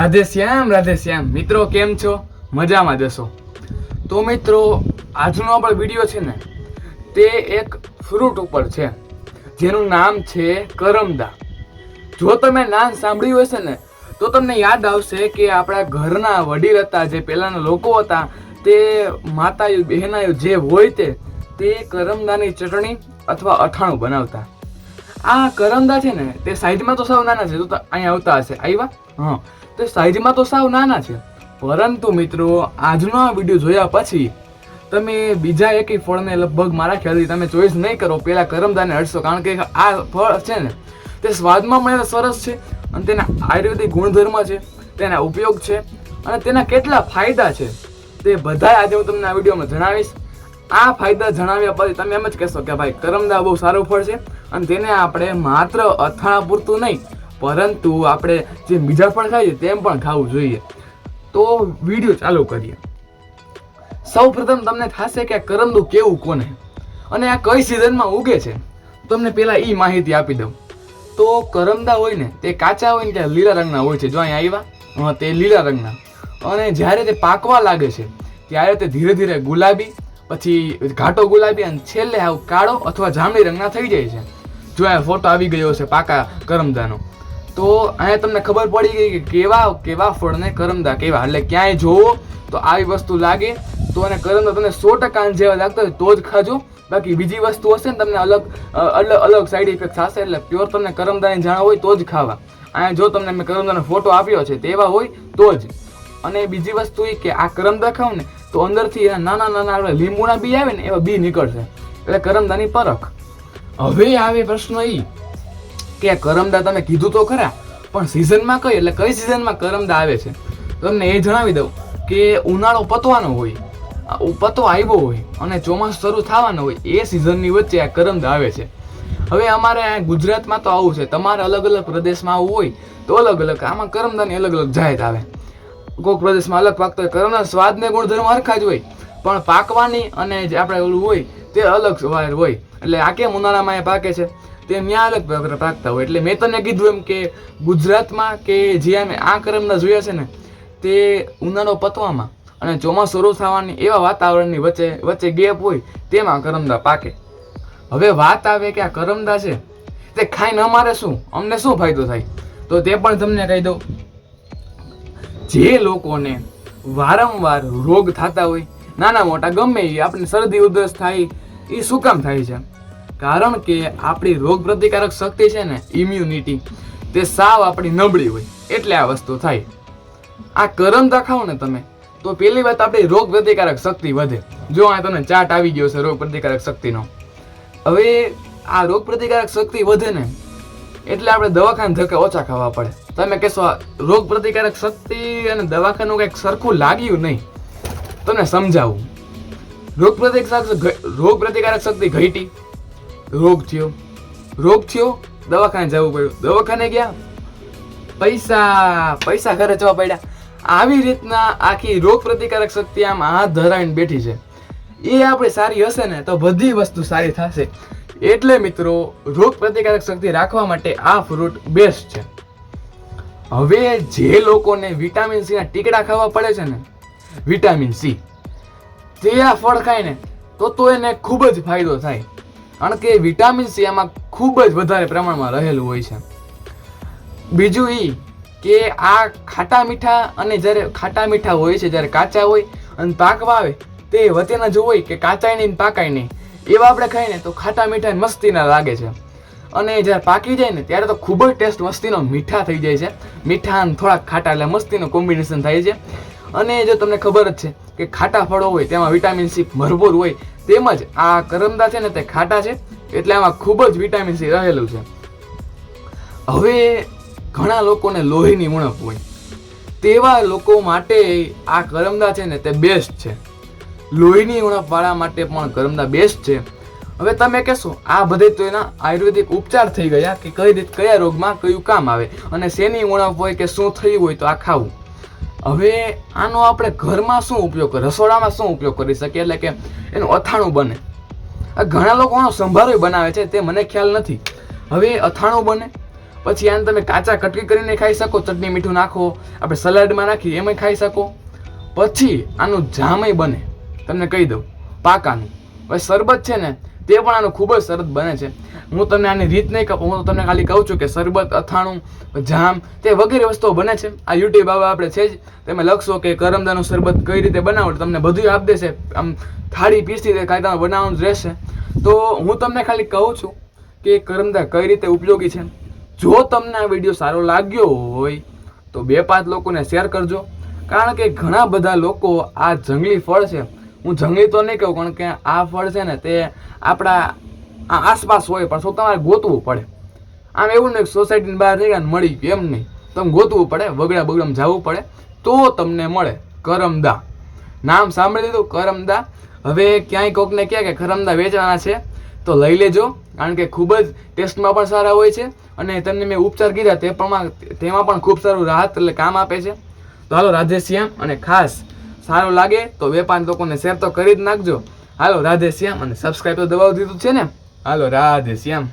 રાધે શ્યામ મિત્રો, કેમ છો? મજામાં જશો તો મિત્રો, આજનો આપણો વિડીયો છે ને તે એક ફ્રૂટ ઉપર છે જેનું નામ છે કરમદા. જો તમે નામ સાંભળ્યું હશે ને તો તમને યાદ આવશે કે આપણા ઘરના વડીલ હતા, જે પહેલાના લોકો હતા, તે માતાયું બહેનાયું જે હોય તે કરમદાની ચટણી અથવા અથાણું બનાવતા. આ કરમદા છે ને તે સાઈઝમાં તો સાવ નાના છે, તો અહીંયા આવતા હશે, આવ્યા? હા, તો સાઈઝમાં તો સાવ નાના છે, પરંતુ મિત્રો આજનો આ વિડીયો જોયા પછી તમે બીજા એકેય ફળને લગભગ મારા ખ્યાલથી તમે ચોઈસ નહીં કરો, પહેલા કરમદાને હટશો. કારણ કે આ ફળ છે ને તે સ્વાદમાં પણ સરસ છે, અને તેના આયુર્વેદિક ગુણધર્મ છે, તેના ઉપયોગ છે, અને તેના કેટલા ફાયદા છે તે બધા આજે હું તમને આ વિડીયોમાં જણાવીશ. આ ફાયદા જણાવ્યા પછી તમે એમ જ કહેશો કે ભાઈ કરમદા બહુ સારું ફળ છે, અને તેને આપણે માત્ર અથાણા પૂરતું નહીં, પરંતુ આપણે જે બીજા ફળ ખાઈએ તેમ પણ ખાવું જોઈએ. તો વિડીયો ચાલુ કરીએ. સૌ પ્રથમ તમને થશે કે આ કરમદું કેવું કોને અને આ કઈ સિઝનમાં ઉગે છે. તમને પહેલા એ માહિતી આપી દઉં. તો કરમદા હોય ને તે કાચા હોય ને ત્યાં લીલા રંગના હોય છે. જો અહીંયા આવ્યા, તે લીલા રંગના, અને જ્યારે તે પાકવા લાગે છે ત્યારે તે ધીરે ધીરે ગુલાબી, પછી ઘાટો ગુલાબી, અને છેલ્લે આવ કાળો અથવા જાંબલી રંગના થઈ જાય છે. જો આ ફોટો આવી ગયો છે પાકા કરમદાનો, તો અહીંયા તમને ખબર પડી ગઈ કે કેવા કેવા ફળને કરમદા કેવા. એટલે ક્યાંય જોવો તો આવી વસ્તુ લાગે તો અને કરમદા તમને 100% જેવા લાગતા હોય તો જ ખાજો. બાકી બીજી વસ્તુ હશે ને તમને અલગ સાઈડ ઇફેક્ટ થશે. એટલે પ્યોર તમને કરમદાની જાણ હોય તો જ ખાવા. અહીંયા જો તમને મેં કરમદાનો ફોટો આપ્યો છે તેવા હોય તો જ. અને બીજી વસ્તુ એ કે આ કરમદા ખાવ ને તો અંદરથી એના નાના નાના લીંબુના બી આવે ને એવા બી નીકળશે. એટલે કરમદાની પરખ. હવે આવે પ્રશ્ન એ કે કરમદા તમે કીધું તો ખરા, પણ સિઝનમાં કઈ, એટલે કઈ સિઝનમાં કરમદા આવે છે તમને એ જણાવી દઉં કે ઉનાળો પતવાનો હોય, પતો આવ્યો હોય અને ચોમાસું શરૂ થવાનું હોય, એ સિઝનની વચ્ચે આ કરમદા આવે છે. હવે અમારે આ ગુજરાતમાં તો આવું છે, તમારે અલગ અલગ પ્રદેશમાં આવું હોય તો અલગ અલગ. આમાં કરમદાની અલગ અલગ જાત આવે. કોઈક પ્રદેશમાં અલગ પાકતો હોય. કરમદા સ્વાદ ને ગુણધર્મ હરખા જ હોય, પણ પાકવાની અને જે આપણે ઓલું હોય તે અલગ વાર હોય. એટલે આ કેમ ઉનાળામાં એ પાકે છે તે ત્યાં અલગ પાકતા હોય. એટલે મેં તને કીધું એમ કે ગુજરાતમાં કે જ્યાં મેં આ કરમદા જોયા છે ને તે ઉનાળો પતવામાં અને ચોમાસું શરૂ થવાની એવા વાતાવરણની વચ્ચે ગેપ હોય તેમાં કરમદા પાકે. હવે વાત આવે કે આ કરમદા છે તે ખાઈને અમારે શું, અમને શું ફાયદો થાય, તો તે પણ તમને કહી દઉં. જે લોકોને વારંવાર રોગ થતા હોય, નાના મોટા ગમે એ, આપણે શરદી ઉધરસ થાય, એ શું કામ થાય છે? કારણ કે આપણી રોગ પ્રતિકારક શક્તિ છે ને, ઇમ્યુનિટી, તે સાવ આપણી નબળી હોય, એટલે આ વસ્તુ થાય. આ કરમદા ખાઓ ને તમે તો પહેલી વાત આપણી રોગ પ્રતિકારક શક્તિ વધે. જો આ તમને ચાર્ટ આવી ગયો છે રોગ પ્રતિકારક શક્તિનો. હવે આ રોગ પ્રતિકારક શક્તિ વધે ને એટલે આપણે દવાખાના ધક્કા ઓછા ખાવા પડે. તમે કહેશો રોગ પ્રતિકારક શક્તિ અને દવાખાનું કંઈક સરખું લાગ્યું નહીં. તમને સમજાવું. રોગ પ્રતિકારક શક્તિ ઘટી, રોગ થયો, દવાખાને જવું પડ્યું, દવાખાને ગયા, પૈસા ખર્ચવા પડ્યા. આવી રીતના આખી રોગ પ્રતિકારક શક્તિ આમ હાથ ધરાવીને બેઠી છે. એ આપણે સારી હશે ને તો બધી વસ્તુ સારી થશે. એટલે મિત્રો, રોગ પ્રતિકારક શક્તિ રાખવા માટે આ ફ્રૂટ બેસ્ટ છે. હવે જે લોકોને વિટામિન સી ના ટીકડા ખાવા પડે છે ને, વિટામિન સી, તે આ ફળ ખાય ને તો એને ખૂબ જ ફાયદો થાય. કારણ કે વિટામિન સી આમાં ખૂબ જ વધારે પ્રમાણમાં રહેલું હોય છે. બીજું એ કે આ ખાટા મીઠા, અને જ્યારે ખાટા મીઠા હોય છે, જ્યારે કાચા હોય અને પાકવા આવે તે વચ્ચેના જો હોય કે કાચાય નહીં પાકાય નહીં, એવા આપણે ખાઈએ ને તો ખાટા મીઠા મસ્તીના લાગે છે. અને જ્યારે પાકી જાય ને ત્યારે તો ખૂબ જ ટેસ્ટ મસ્તીનો મીઠા થઈ જાય છે. મીઠા અને થોડાક ખાટા, એટલે મસ્તીનું કોમ્બિનેશન થાય છે. અને જો તમને ખબર જ છે કે ખાટા ફળો હોય તેમાં વિટામિન સી ભરપૂર હોય, તેમજ આ કરમદા છે ને તે ખાટા છે, એટલે આમાં ખૂબ જ વિટામિન સી રહેલું છે. હવે ઘણા લોકોને લોહીની ઉણપ હોય, તેવા લોકો માટે આ કરમદા છે ને તે બેસ્ટ છે. લોહીની ઉણપ વાળા માટે પણ કરમદા બેસ્ટ છે. હવે તમે કહેશો આ બધે તો એના આયુર્વેદિક ઉપચાર થઈ ગયા કે કઈ રીતે કયા રોગમાં કયું કામ આવે અને શેની ઉણપ હોય કે શું થયું હોય તો આ ખાવું. હવે આનો આપણે ઘરમાં શું ઉપયોગ કરીએ, રસોડામાં શું ઉપયોગ કરી શકીએ? એટલે કે એનું અથાણું બને. ઘણા લોકો આનો સંભારો બનાવે છે, તે મને ખ્યાલ નથી. હવે અથાણું બને, પછી આને તમે કાચા કટકી કરીને ખાઈ શકો, ચટણી મીઠું નાખો, આપણે સલાડમાં નાખી એમાંય ખાઈ શકો. પછી આનું જામય બને, તમને કહી દઉં પાકાનું. હવે શરબત છે ને તે પણ આનું ખૂબ જ સરસ બને છે. હું તમને આની રીત નહીં કહું, હું તમને ખાલી કહું છું કે શરબત, અથાણું, જામ તે વગેરે વસ્તુઓ બને છે. આ યુટ્યુબ બાબા આપણે છે જ, તમે લખશો કે કરમદાનું શરબત કઈ રીતે બનાવો તમને બધું આપી દેશે. આમ થાળી પીસી દે, કાંઈ તમારે બનાવવાનું જ રહેશે. તો હું તમને ખાલી કહું છું કે કરમદા કઈ રીતે ઉપયોગી છે. જો તમને આ વિડીયો સારો લાગ્યો હોય તો 2-5 લોકોને શેર કરજો, કારણ કે ઘણા બધા લોકો આ જંગલી ફળ છે, હું જંગલી તો નહીં કહું, કારણ કે આ ફળ છે ને તે આપણા આસપાસ હોય પણ શું તમારે ગોતવું પડે. આમ એવું નહીં સોસાયટીની બહાર રહી ગયા મળી ગયું એમ નહીં, તમે ગોતવું પડે, વગડા બગડામાં જવું પડે તો તમને મળે. કરમદા નામ સાંભળી લીધું, કરમદા. હવે ક્યાંય કોકને કહે કે કરમદા વેચવાના છે તો લઈ લેજો, કારણ કે ખૂબ જ ટેસ્ટમાં પણ સારા હોય છે અને તમને મેં ઉપચાર કીધા તેમાં પણ ખૂબ સારું રાહત એટલે કામ આપે છે. તો હાલો રાધે શ્યામ, અને ખાસ સારું લાગે તો 2-5 લોકોને શેર તો કરી જ નાખજો. હાલો રાધે શ્યામ, અને સબસ્ક્રાઈબ તો દબાવી દીધું છે ને. હાલો રાધે શ્યામ.